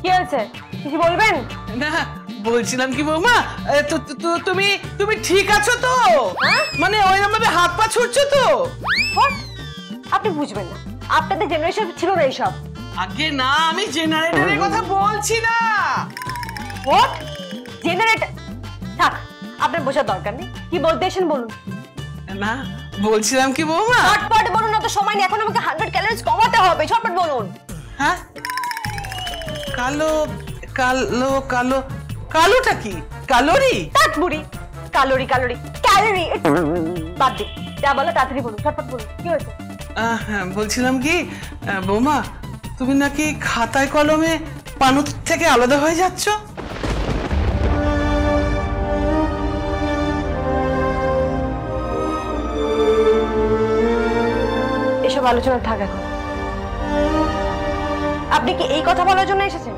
কি হয়েছে, কিছু বলবেন? না বলছিলাম কি বৌমা, তুমি তুমি ঠিক আছো তো? মানে ওইরকম ভাবে হাত পা ছুটছো তো? আপনি বুঝবেন না, আপনাদের জেনারেশন ছিল না এইসব। আগে না, আমি জেনারেটরের কথা বলছি না। What generator? থাক, আপনার বোঝার দরকার নেই, কি বলতে এসেছেন বলুন। না বলছিলাম কি বৌমা, ঝটপট বলুন, না তো সময় নেই, এখন আমাকে 100 ক্যালোরিজ কমাতে হবে, ঝটপট বলুন। হ্যাঁ কালো কালো কালো কালোটা কি? ক্যালোরি? তাত বুড়ি, ক্যালোরি ক্যালোরি ক্যালোরি বাদ দিন, যা বলো তাড়াতাড়ি বলুন, ঝটপট বলুন, কি হয়েছে? বলছিলাম কি বৌমা, তুমি নাকি খাতায় কলমে পানুর থেকে আলাদা হয়ে যাচ্ছ? এসব আলোচনা থাক এখন। আপনি কি এই কথা বলার জন্য এসেছেন?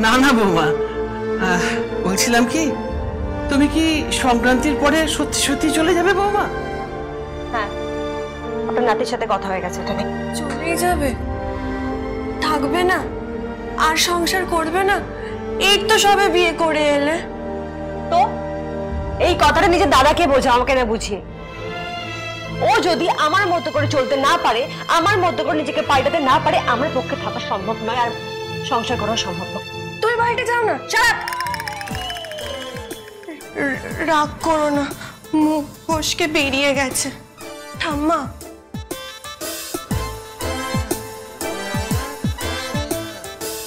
না না বৌমা, বলছিলাম কি, তুমি কি সংক্রান্তির পরে সত্যি সত্যি চলে যাবে বৌমা? হ্যাঁ, আপনার নাতির সাথে কথা হয়ে গেছে। চলে যাবে? থাকবে না? আর সংসার করবে না? এই তো সবে বিয়ে করে এলে। তো এই কথাটা নিজের দাদাকে বোঝা, আমাকে না বুঝিয়ে। ও যদি আমার মতো করে চলতে না পারে, আমার মতো করে নিজেকে পাল্টাতে না পারে, আমার পক্ষে থাকা সম্ভব নয়, আর সংসার করা সম্ভব নয়। তুই বাড়িতে যাও না। শাট! রাগ করো না, মুখ ফসকে বেরিয়ে গেছে। ঠাম্মা,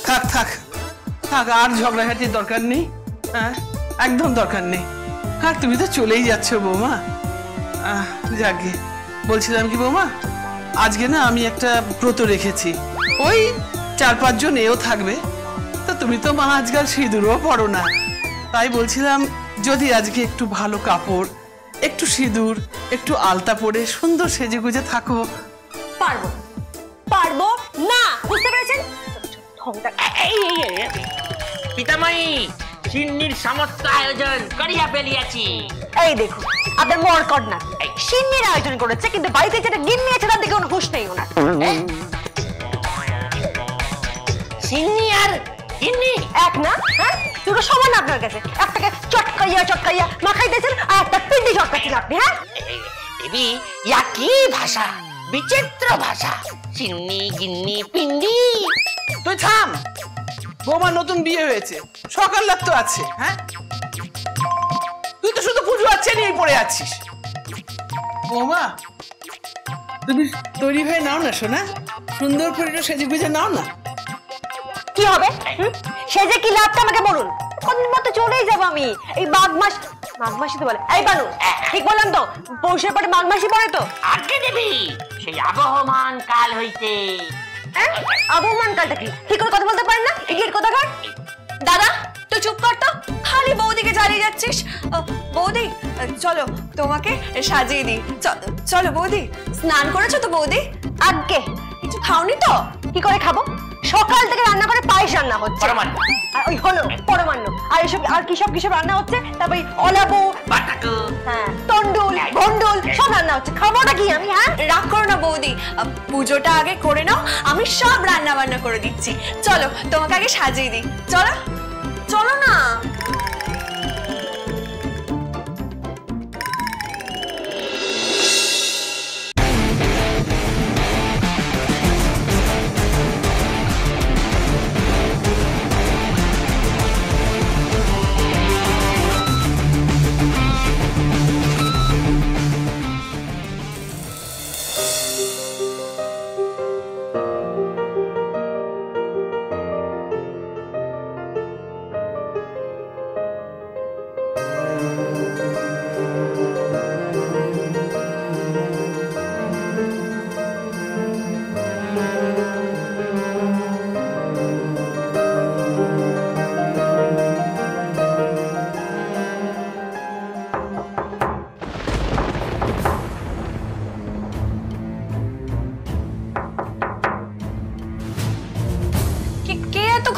থাক থাক থাক, আর ঝগড়াঝাটির দরকার নেই। হ্যাঁ একদম দরকার নেই। আর তুমি তো চলেই যাচ্ছ বৌমা। যাকে বলছিলাম কি বৌমা, আজকে না আমি একটা ব্রত রেখেছি, ওই 4-5 জন এও থাকবে। তো তুমি তো মা আজকাল সিঁদুরও পড়ো না, তাই বলছিলাম যদি আজকে একটু ভালো কাপড়, একটু সিঁদুর, একটু আলতা পরে সুন্দর সেজে গুজে থাকো। পারবো পারবো না, বুঝতে পেরেছেন? পিতাময়ী, সিন্নির সমস্ত আয়োজন করিয়া ফেলিয়াছি। এই দেখুন, আপনার মরকট না সিন্নির আয়োজন করেছে, কিন্তু বাড়িতে যেটা গিন্নি আছে তার দিকে কোনো হুঁশ নেই ওনার। সিন্নি আর গিন্নি এক না? হ্যাঁ, দুটো সমান আপনার কাছে। একটাকে চটকাইয়া চটকাইয়া মাখাইতেছেন, আর একটা পিন্ডি চটকাচ্ছেন আপনি। হ্যাঁ দেবী, ইয়া কি ভাষা, বিচিত্র ভাষা। সিন্নি গিন্নি পিন্ডি। তুই থাম, বৌমা নতুন বিয়ে হয়েছে, সকাল রাত তো আছে। হ্যাঁ তুই তো শুধু পুজো আছে নিয়ে পড়ে আছিস। বৌমা তুমি তৈরি হয়ে নাও না সোনা, সুন্দর করে সেজে গুজে নাও না। কি হবে? সে যে কি লাভটা আমাকে বলুন। কতদিন মতো চলেই যাবো আমি। এই মাঘ মাসই তো বলে। এই বানু, ঠিক বললাম তো? পৌষের পরে মাঘ মাসই পড়ে তো। আগে দেবী, সেই আবহমান কাল হইতে। আবহমান কালটা কি? ঠিক করে কথা বলতে পারেন না? ইডিয়েট কোথাকার। দাদা তুই চুপ কর তো, খালি বৌদিকে জ্বালিয়ে যাচ্ছিস। বৌদি চলো, তোমাকে সাজিয়ে দিই। চলো বৌদি। স্নান করেছো তো বৌদি? আগে কিছু খাওনি তো? কি করে খাবো? সকাল থেকে রান্না করে পায়েস রান্না হচ্ছে। পরমান্ন। আর ওই হলো পরমান্ন। আর এসব আর কিসব রান্না হচ্ছে? তারপরে অলাবু, বাটাকু, হ্যাঁ, তন্ডুল, ভন্ডুল সব রান্না হচ্ছে। খাবোটা কি আমি? হ্যাঁ, রাগ করো না বৌদি, পুজোটা আগে করে নাও, আমি সব রান্না বান্না করে দিচ্ছি। চলো তোমাকে আগে সাজিয়ে দিই। চলো চলো না।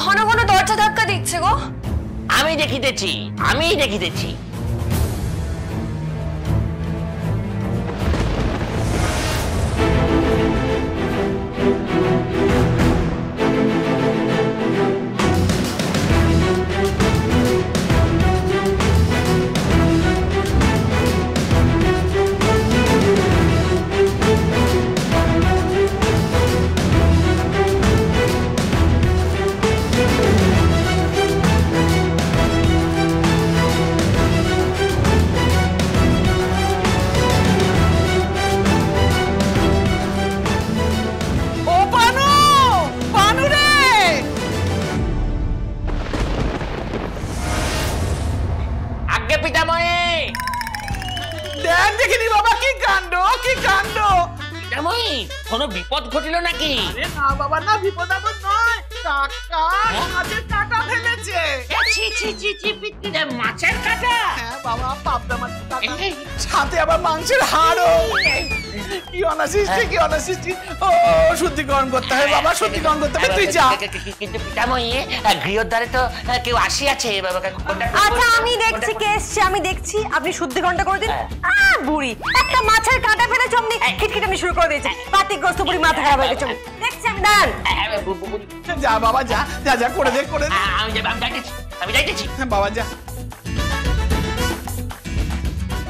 ঘন ঘন দরজা ধাক্কা দিচ্ছে গো। আমি দেখিতেছি। কি কাণ্ড! পিতাময়ী কোনো বিপদ ঘটিল নাকি? আরে না বাবা, না বিপদ আপদ নয়, কাকা মাছের কাঁটা ফেলেছে। ছি ছি ছি ছি পিতৃদেব, মাছের কাঁটা! হ্যাঁ বাবা, পাবদা মাছের কাঁটা, সাথে আবার মাংসের হাড়ও। কি অনাসৃষ্টি, কি অনাসৃষ্টি! ও শুদ্ধিকরণ করতে হবে বাবা, শুদ্ধিকরণ করতে হবে। তুই যা। কিন্তু পিতাময়ী, গৃহদ্বারে তো কেউ আসিয়াছে। আচ্ছা আমি দেখছি কে এসছে, আমি দেখছি। আপনি শুদ্ধিকরণটা করে দিন। বুড়ি একটা মাছের কাঁটা ফেলেছ, আপনি খিটখিটানি শুরু করে দিয়েছে। পাতিগ্রস্ত বুড়ি মাথা খারাপ হয়ে গেছে। দেখছি আমি, দাঁড়ান। যা বাবা, যা যা যা, করে দে, করে দে। আমি যাইতেছি। হ্যাঁ বাবা, যা।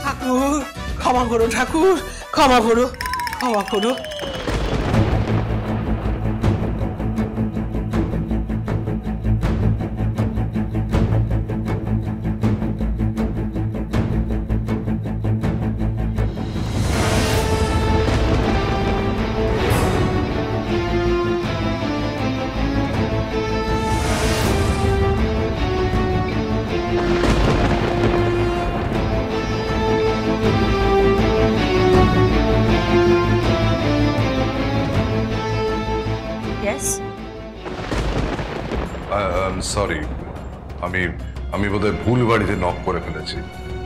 ঠাকুর ক্ষমা করো, ঠাকুর ক্ষমা করো, ক্ষমা করো। ইয়েস, সরি, আমি বোধহয় ভুল বাড়িতে নক করে ফেলেছি।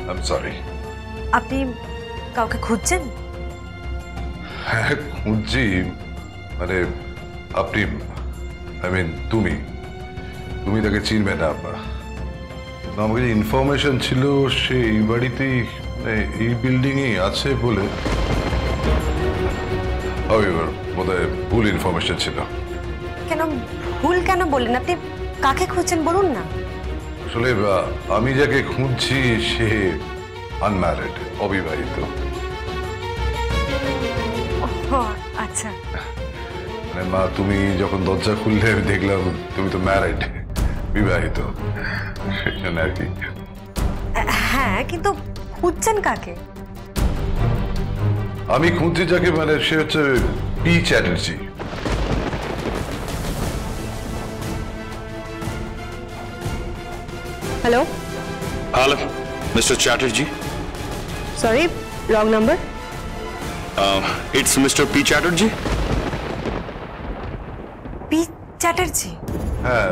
I am sorry. আপনি কাউকে খুঁজছেন? হ্যাঁ খুঁজছি, মানে আপনি, আই মিন তুমি তাকে চিনবে না। আমাকে যে ইনফরমেশন ছিল সে এই বাড়িতেই, এই বিল্ডিংয়ে আছে বলে। বোধহয় ভুল ইনফরমেশন ছিল। কেন ভুল কেন বললেন? আপনি কাকে খুঁজছেন বলুন না। আসলে আমি যাকে খুঁজছি সে আনম্যারিড, অবিবাহিত। ও আচ্ছা। মানে মা, তুমি যখন দরজা খুললে আমি দেখলাম তুমি তো ম্যারিড, বিবাহিত, সেই জন্য আর কি। হ্যাঁ, কিন্তু খুঁজছেন কাকে? আমি খুঁজছি যাকে, মানে সে হচ্ছে P Chatterjee. Hello, Hello, Mr. Chatterjee. Sorry, wrong number. It's Mr. P. Chatterjee. P Chatterjee? হ্যাঁ,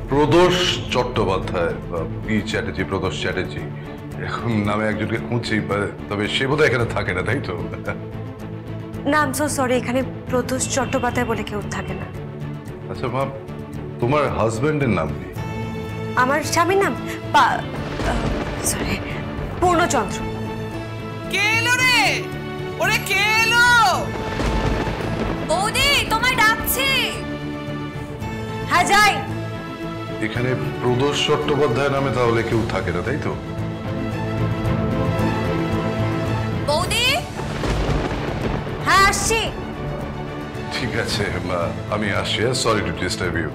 প্রদোষ চট্টোপাধ্যায়, পি চ্যাটার্জি, প্রদোষ চ্যাটার্জি এরকম নামে একজনকে খুঁজছি। তবে সে বোধহয় এখানে থাকে না, তাই তো? না, আই এম সো সরি, এখানে প্রদোষ চট্টোপাধ্যায় বলে কেউ থাকে না। আচ্ছা মা, তোমার হাজবেন্ডের নাম কি? আমার স্বামীর নাম সরি, পূর্ণচন্দ্র। কে এলো রে? ওরে কে এলো? বৌদি তোমায় ডাকছি। হ্যাঁ যাই। এখানে প্রদোষ চট্টোপাধ্যায় নামে তাহলে কেউ থাকে না, তাই তো? বৌদি, হ্যাঁ আসছি। ঠিক আছে মা, আমি আসছি। Sorry to disturb you.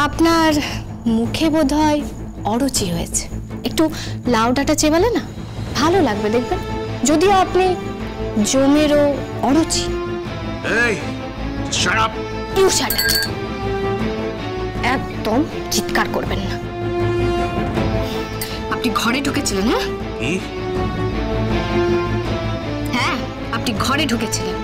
আপনার মুখে বোধহয় অরুচি হয়েছে, একটু লাউ ডাঁটা চেবালে না ভালো লাগবে দেখবেন। যদিও আপনি জমেরও অরুচি। Hey, shut up. You shut up. একদম চিৎকার করবেন না। আপনি ঘরে ঢুকেছিলেন? হ্যাঁ, আপনি ঘরে ঢুকেছিলেন।